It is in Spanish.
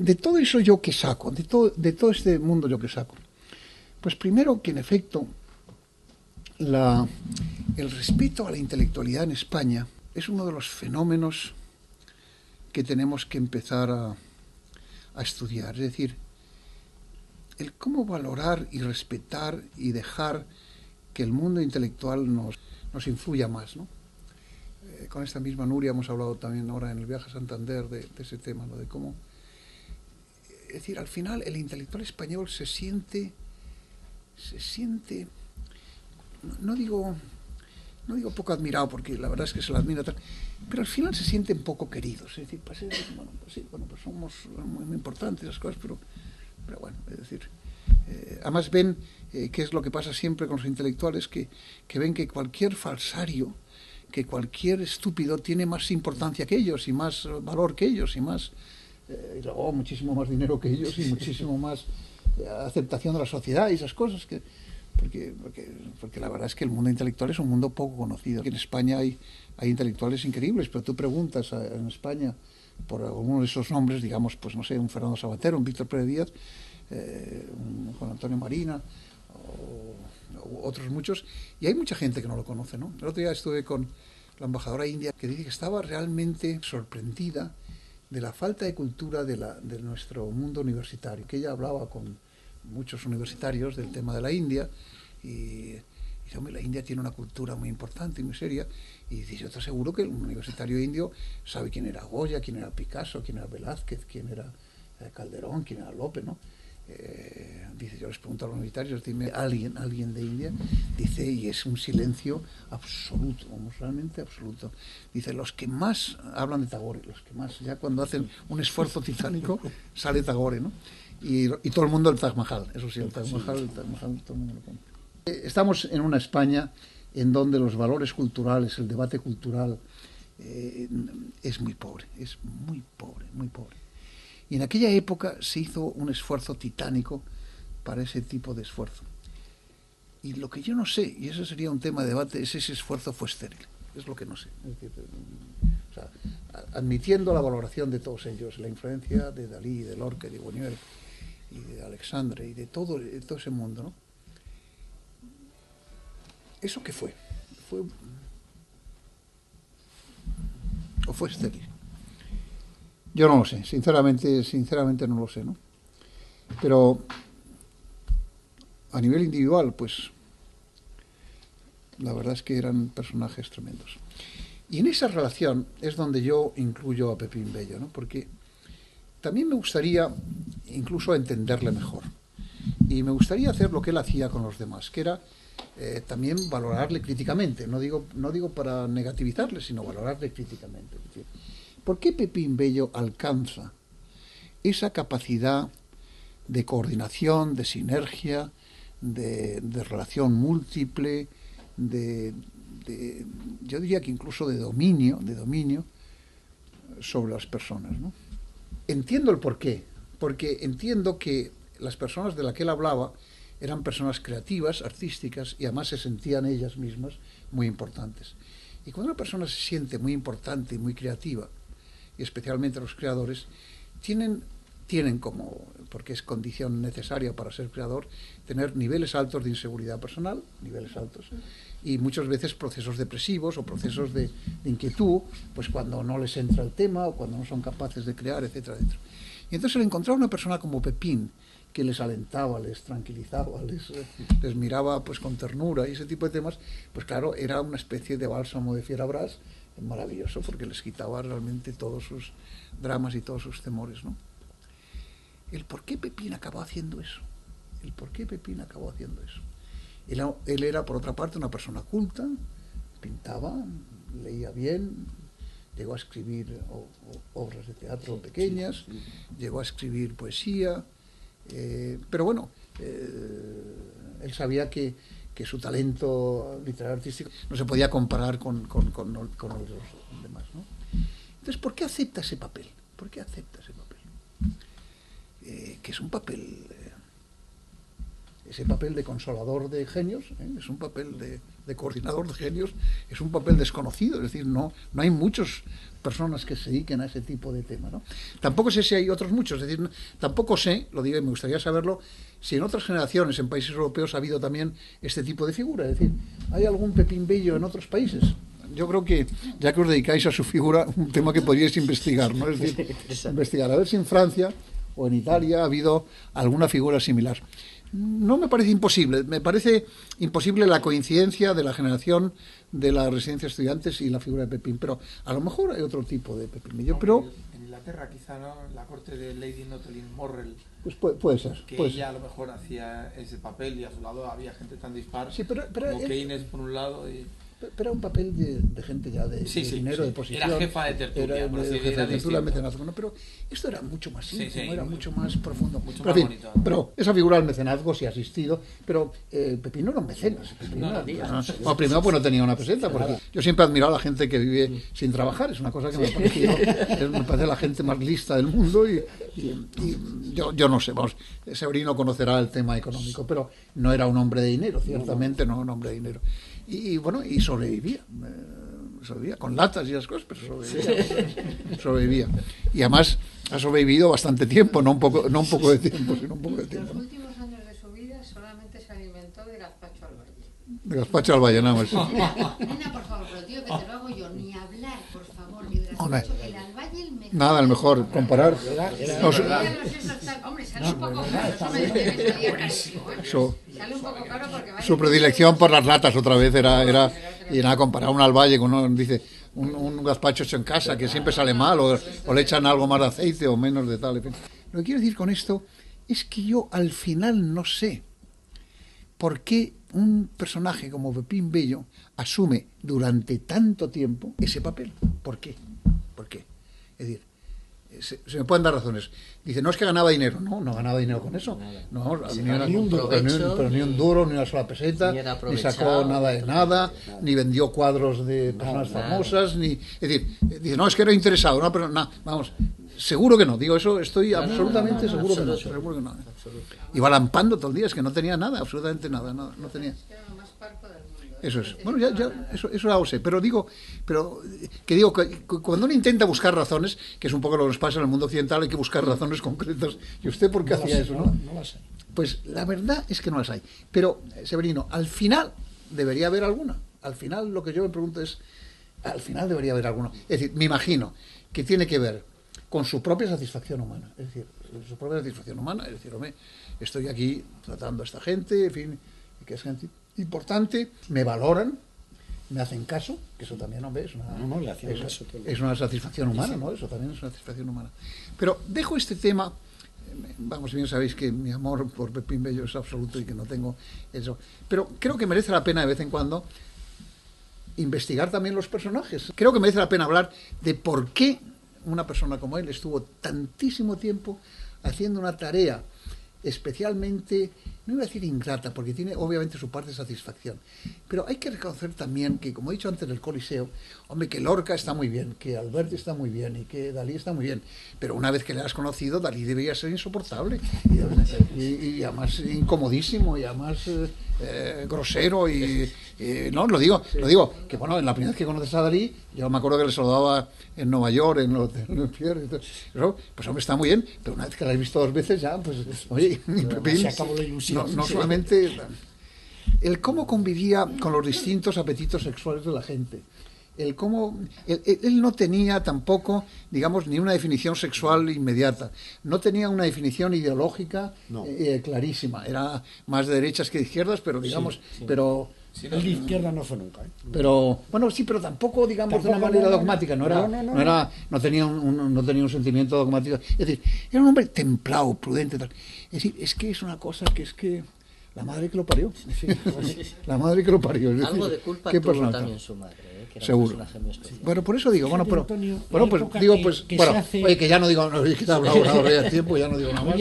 de todo eso yo qué saco, de todo este mundo yo qué saco. Pues primero que en efecto el respeto a la intelectualidad en España es uno de los fenómenos que tenemos que empezar a estudiar. Es decir, el cómo valorar y respetar y dejar que el mundo intelectual nos influya más, ¿no? Con esta misma Nuria hemos hablado también ahora en el viaje a Santander de ese tema, ¿no? De cómo, es decir, al final el intelectual español se siente, no digo poco admirado, porque la verdad es que se lo admira, pero al final se sienten poco queridos. Es decir, pues somos muy importantes las cosas, pero bueno, es decir, además ven qué es lo que pasa siempre con los intelectuales, que ven que cualquier falsario, que cualquier estúpido tiene más importancia que ellos y más valor que ellos y más y luego muchísimo más dinero que ellos y muchísimo más aceptación de la sociedad y esas cosas que porque la verdad es que el mundo intelectual es un mundo poco conocido. En España hay intelectuales increíbles, pero tú preguntas en España por alguno de esos nombres, digamos, pues no sé, un Fernando Savater, un Víctor Pérez Díaz, un Juan Antonio Marina, o otros muchos, y hay mucha gente que no lo conoce, ¿no? El otro día estuve con la embajadora india, que dice que estaba realmente sorprendida de la falta de cultura de nuestro mundo universitario, que ella hablaba con muchos universitarios del tema de la India, y dice, hombre, la India tiene una cultura muy importante y muy seria, y dice, yo te aseguro que el universitario indio sabe quién era Goya, quién era Picasso, quién era Velázquez, quién era Calderón, quién era Lope, ¿no? Dice, yo les pregunto a los universitarios, dime alguien de India, dice, y es un silencio absoluto, vamos, realmente absoluto. Dice, los que más hablan de Tagore, los que más, ya cuando hacen un esfuerzo titánico, sale Tagore, ¿no? Y todo el mundo el Taj Mahal, eso sí, el Taj Mahal, todo el mundo lo conoce. Estamos en una España en donde los valores culturales, el debate cultural, es muy pobre, es muy pobre, muy pobre. Y en aquella época se hizo un esfuerzo titánico para ese tipo de esfuerzo. Y lo que yo no sé, y eso sería un tema de debate, es si ese esfuerzo fue estéril. Es lo que no sé. Es decir, o sea, admitiendo la valoración de todos ellos, la influencia de Dalí, de Lorca, de Buñuel, y de Alexandre, y de todo ese mundo, ¿no? ¿Eso qué fue? ¿O fue estéril? Yo no lo sé, sinceramente no lo sé, ¿no? Pero a nivel individual, pues la verdad es que eran personajes tremendos. Y en esa relación es donde yo incluyo a Pepín Bello, ¿no? Porque también me gustaría incluso entenderle mejor. Y me gustaría hacer lo que él hacía con los demás, que era también valorarle críticamente. No digo para negativizarle, sino valorarle críticamente. Es decir, ¿por qué Pepín Bello alcanza esa capacidad de coordinación, de sinergia, de relación múltiple, yo diría que incluso de dominio sobre las personas, ¿no? Entiendo el porqué, porque entiendo que las personas de las que él hablaba eran personas creativas, artísticas, y además se sentían ellas mismas muy importantes. Y cuando una persona se siente muy importante y muy creativa, y especialmente los creadores, tienen como, porque es condición necesaria para ser creador, tener niveles altos de inseguridad personal, niveles altos, y muchas veces procesos depresivos o procesos de inquietud, pues cuando no les entra el tema o cuando no son capaces de crear, etcétera, etcétera. Y entonces al encontrar una persona como Pepín, que les alentaba, les tranquilizaba, les miraba pues con ternura y ese tipo de temas, pues claro, era una especie de bálsamo de fierabrás maravilloso, porque les quitaba realmente todos sus dramas y todos sus temores, ¿no? El por qué Pepín acabó haciendo eso. Él era, por otra parte, una persona culta, pintaba, leía bien, llegó a escribir obras de teatro pequeñas, llegó a escribir poesía, pero bueno, él sabía que su talento literario artístico no se podía comparar con los demás, ¿no? Entonces, ¿por qué acepta ese papel? Que es un papel ese papel de consolador de genios, es un papel de coordinador de genios, es un papel desconocido, es decir, no hay muchas personas que se dediquen a ese tipo de tema, ¿no? Tampoco sé si hay otros muchos, es decir, tampoco sé, lo digo y me gustaría saberlo, si en otras generaciones, en países europeos, ha habido también este tipo de figura, es decir, ¿hay algún Pepín Bello en otros países? Yo creo que, ya que os dedicáis a su figura, un tema que podríais investigar, ¿no? Es decir, investigar, a ver si en Francia o en Italia ha habido alguna figura similar. No me parece imposible, me parece imposible la coincidencia de la generación de la residencia de estudiantes y la figura de Pepín, pero a lo mejor hay otro tipo de Pepín Bello, pero... En Inglaterra quizá, ¿no? La corte de Lady Nothing Morrell, pues puede ser. Que puede ella ser. a lo mejor hacía ese papel y a su lado había gente tan dispar, Sí, pero como Keynes por un lado y... Pero era un papel de gente ya de dinero, de posición. Era jefa de tertulia, era jefa de tertulia, mecenazgo, ¿no? Pero esto era mucho más íntimo, era mucho más profundo. Mucho pero, más en fin, bonito. pero esa figura del mecenazgo sí ha existido, pero Pepín no era un mecenas. Primero pues no tenía una peseta, porque yo siempre he admirado a la gente que vive sin trabajar, es una cosa que me parece la gente más lista del mundo y yo no sé, vamos, Severino conocerá el tema económico, pero no era un hombre de dinero, ciertamente no un hombre de dinero. Y bueno, y sobrevivía con latas y esas cosas, pero sobrevivía. Y además ha sobrevivido bastante tiempo, no un poco de tiempo, sino un poco de tiempo. Los últimos años de su vida solamente se alimentó de gazpacho al valle. De gazpacho al valle, nada más. Nena, por favor, pero tío, que te lo hago yo, ni hablar, por favor, ni de gazpacho, el al valle el mejor. Nada, el mejor, comparar. Hombre, sale un poco caro, eso me decía que salía carísimo, sale un poco caro porque vaya... Su predilección por las latas otra vez era y nada, comparar un al valle con un gazpacho hecho en casa que siempre sale mal o le echan algo más de aceite o menos de tal. En fin. Lo que quiero decir con esto es que yo al final no sé por qué un personaje como Pepín Bello asume durante tanto tiempo ese papel. ¿Por qué? Es decir, se me pueden dar razones. Dice, no es que ganaba dinero. No ganaba dinero con eso. No, ni un duro, ni una sola peseta, ni sacó nada de nada, ni vendió cuadros de personas famosas, ni... Es decir, dice, no, es que era interesado, no, pero nada, vamos, seguro que no, digo eso, estoy absolutamente seguro que no. Iba lampando todo el día, es que no tenía nada, absolutamente nada, no tenía... Eso es. Bueno, eso ya lo sé. Pero que cuando uno intenta buscar razones, que es un poco lo que nos pasa en el mundo occidental, hay que buscar razones concretas. ¿Y usted por qué hacía eso? No las hay. Pues la verdad es que no las hay. Pero, Severino, al final debería haber alguna. Al final lo que yo me pregunto es, al final debería haber alguna. Es decir, me imagino que tiene que ver con su propia satisfacción humana. Es decir, su propia satisfacción humana. Es decir, hombre, estoy aquí tratando a esta gente, en fin, que es gente importante, me valoran, me hacen caso, que eso también, hombre, es una satisfacción humana, ¿no? Eso también es una satisfacción humana. Pero dejo este tema, vamos, bien sabéis que mi amor por Pepín Bello es absoluto y que no tengo eso, pero creo que merece la pena de vez en cuando investigar también los personajes. Creo que merece la pena hablar de por qué una persona como él estuvo tantísimo tiempo haciendo una tarea especialmente, no iba a decir ingrata, porque tiene obviamente su parte de satisfacción, pero hay que reconocer también que, como he dicho antes del Coliseo, hombre, que Lorca está muy bien, que Alberti está muy bien y que Dalí está muy bien, pero una vez que le has conocido, Dalí debería ser insoportable y además incomodísimo y además grosero no, lo digo, que bueno, en la primera vez que conoces a Dalí, yo me acuerdo que le saludaba en Nueva York, en los Pierre, pues hombre, está muy bien, pero una vez que la has visto 2 veces ya, pues oye, Pepín, se acabó la ilusión. No solamente el cómo convivía con los distintos apetitos sexuales de la gente, el cómo él no tenía tampoco, digamos, ni una definición sexual inmediata, no tenía una definición ideológica clarísima, era más de derechas que de izquierdas, pero digamos, pero el de izquierda no fue nunca. Pero bueno, sí, pero tampoco, digamos, de una manera dogmática, no tenía un sentimiento dogmático. Es decir, era un hombre templado, prudente, tal. Es decir, es que es una cosa que es que la madre que lo parió. La madre que lo parió. Es algo decir, de culpa tuvo también su madre, que era seguro. un personaje muy especial. Bueno, por eso digo, Antonio, pues digo, pues, que bueno, se hace... oye, que ya no digo, no, que te he hablado ahora ya tiempo, ya no digo nada más.